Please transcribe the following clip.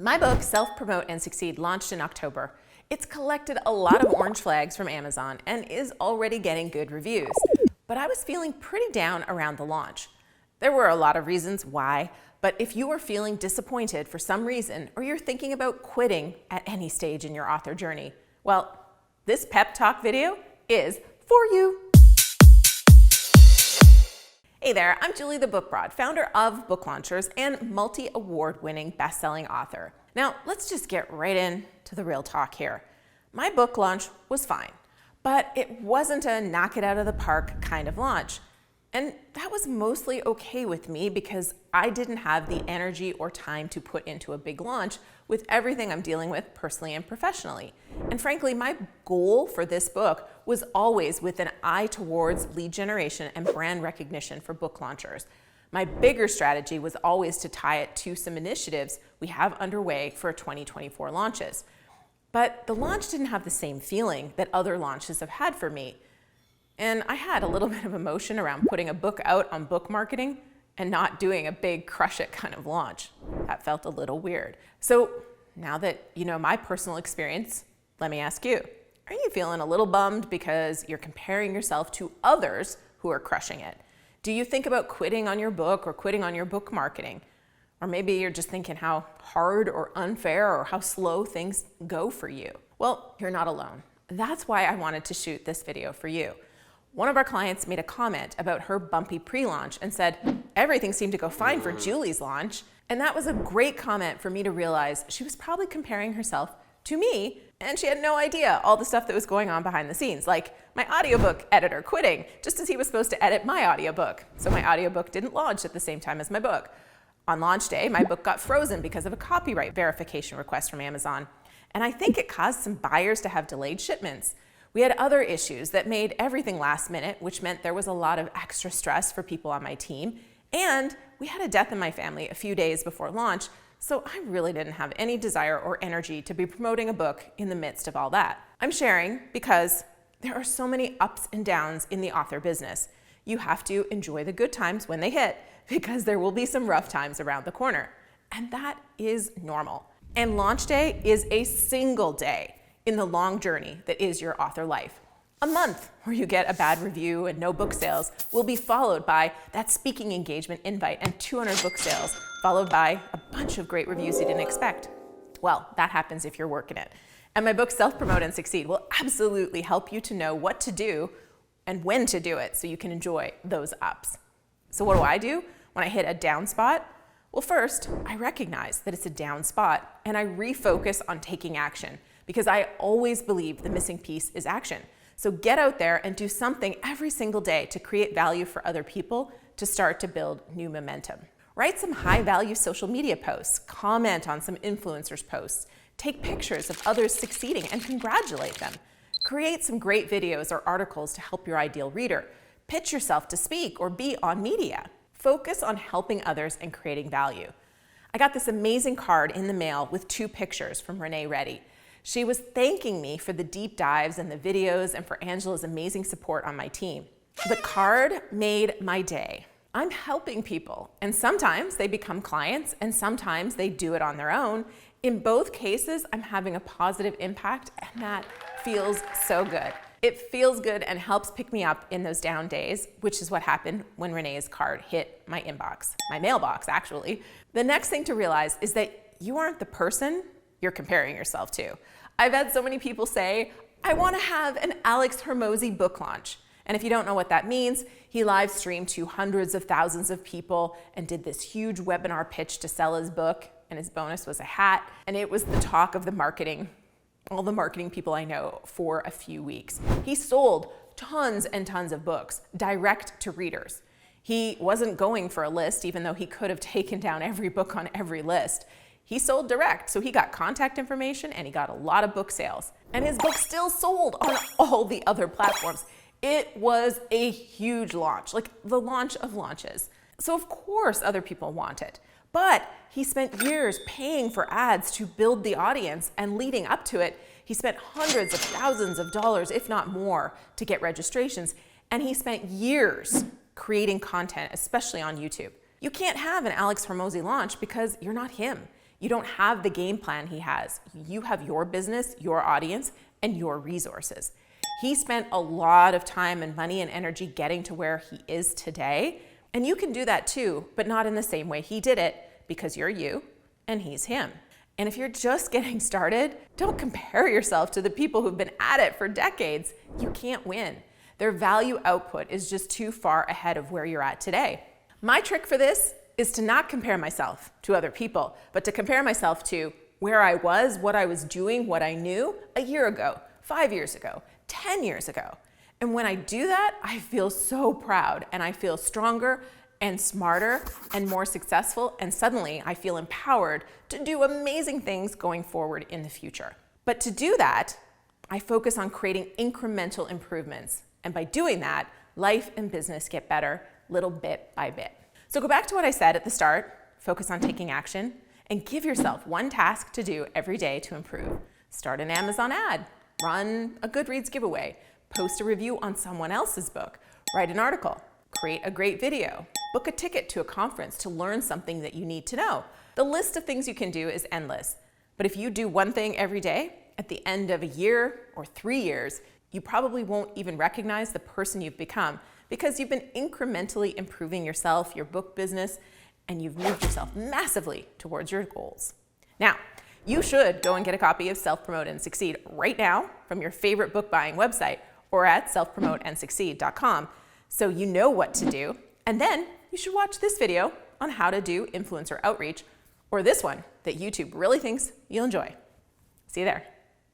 My book, Self-Promote and Succeed, launched in October. It's collected a lot of orange flags from Amazon and is already getting good reviews. But I was feeling pretty down around the launch. There were a lot of reasons why, but if you are feeling disappointed for some reason or you're thinking about quitting at any stage in your author journey, well, this pep talk video is for you. Hey there, I'm Julie the Book Broad, founder of Book Launchers and multi-award-winning best-selling author. Now, let's just get right into the real talk here. My book launch was fine, but it wasn't a knock it out of the park kind of launch. And that was mostly okay with me because I didn't have the energy or time to put into a big launch with everything I'm dealing with personally and professionally. And frankly, my goal for this book was always with an eye towards lead generation and brand recognition for book launchers. My bigger strategy was always to tie it to some initiatives we have underway for 2024 launches. But the launch didn't have the same feeling that other launches have had for me. And I had a little bit of emotion around putting a book out on book marketing and not doing a big crush it kind of launch. That felt a little weird. So now that you know my personal experience, let me ask you, are you feeling a little bummed because you're comparing yourself to others who are crushing it? Do you think about quitting on your book or quitting on your book marketing? Or maybe you're just thinking how hard or unfair or how slow things go for you. Well, you're not alone. That's why I wanted to shoot this video for you. One of our clients made a comment about her bumpy pre-launch and said, everything seemed to go fine for Julie's launch. And that was a great comment for me to realize she was probably comparing herself to me, and she had no idea all the stuff that was going on behind the scenes, like my audiobook editor quitting just as he was supposed to edit my audiobook. So my audiobook didn't launch at the same time as my book. On launch day, my book got frozen because of a copyright verification request from Amazon. And I think it caused some buyers to have delayed shipments. We had other issues that made everything last minute, which meant there was a lot of extra stress for people on my team. And we had a death in my family a few days before launch, so I really didn't have any desire or energy to be promoting a book in the midst of all that. I'm sharing because there are so many ups and downs in the author business. You have to enjoy the good times when they hit because there will be some rough times around the corner. And that is normal. And launch day is a single day in the long journey that is your author life. A month where you get a bad review and no book sales will be followed by that speaking engagement invite and 200 book sales, followed by a bunch of great reviews you didn't expect. Well, that happens if you're working it. And my book, Self-Promote and Succeed, will absolutely help you to know what to do and when to do it so you can enjoy those ups. So what do I do when I hit a down spot? Well, first, I recognize that it's a down spot and I refocus on taking action, because I always believe the missing piece is action. So get out there and do something every single day to create value for other people to start to build new momentum. Write some high-value social media posts, comment on some influencers' posts, take pictures of others succeeding and congratulate them. Create some great videos or articles to help your ideal reader. Pitch yourself to speak or be on media. Focus on helping others and creating value. I got this amazing card in the mail with 2 pictures from Renee Reddy. She was thanking me for the deep dives and the videos and for Angela's amazing support on my team. The card made my day. I'm helping people, and sometimes they become clients and sometimes they do it on their own. In both cases, I'm having a positive impact, and that feels so good. It feels good and helps pick me up in those down days, which is what happened when Renee's card hit my inbox, my mailbox actually. The next thing to realize is that you aren't the person you're comparing yourself to. I've had so many people say, I want to have an Alex Hormozi book launch. And if you don't know what that means, he live streamed to hundreds of thousands of people and did this huge webinar pitch to sell his book, and his bonus was a hat. And it was the talk of the marketing, all the marketing people I know, for a few weeks. He sold tons and tons of books direct to readers. He wasn't going for a list, even though he could have taken down every book on every list. He sold direct, so he got contact information and he got a lot of book sales. And his book still sold on all the other platforms. It was a huge launch, like the launch of launches. So of course other people want it. But he spent years paying for ads to build the audience, and leading up to it, he spent hundreds of thousands of dollars, if not more, to get registrations. And he spent years creating content, especially on YouTube. You can't have an Alex Hormozi launch because you're not him. You don't have the game plan he has. You have your business, your audience, and your resources. He spent a lot of time and money and energy getting to where he is today. And you can do that too, but not in the same way he did it, because you're you and he's him. And if you're just getting started, don't compare yourself to the people who've been at it for decades. You can't win. Their value output is just too far ahead of where you're at today. My trick for this is to not compare myself to other people, but to compare myself to where I was, what I was doing, what I knew a year ago, 5 years ago, 10 years ago. And when I do that, I feel so proud and I feel stronger and smarter and more successful, and suddenly I feel empowered to do amazing things going forward in the future. But to do that, I focus on creating incremental improvements. And by doing that, life and business get better little bit by bit. So go back to what I said at the start, focus on taking action, and give yourself one task to do every day to improve. Start an Amazon ad, run a Goodreads giveaway, post a review on someone else's book, write an article, create a great video, book a ticket to a conference to learn something that you need to know. The list of things you can do is endless. But if you do one thing every day, at the end of a year or 3 years, you probably won't even recognize the person you've become because you've been incrementally improving yourself, your book business, and you've moved yourself massively towards your goals. Now, you should go and get a copy of Self-Promote and Succeed right now from your favorite book buying website or at selfpromoteandsucceed.com so you know what to do. And then you should watch this video on how to do influencer outreach, or this one that YouTube really thinks you'll enjoy. See you there.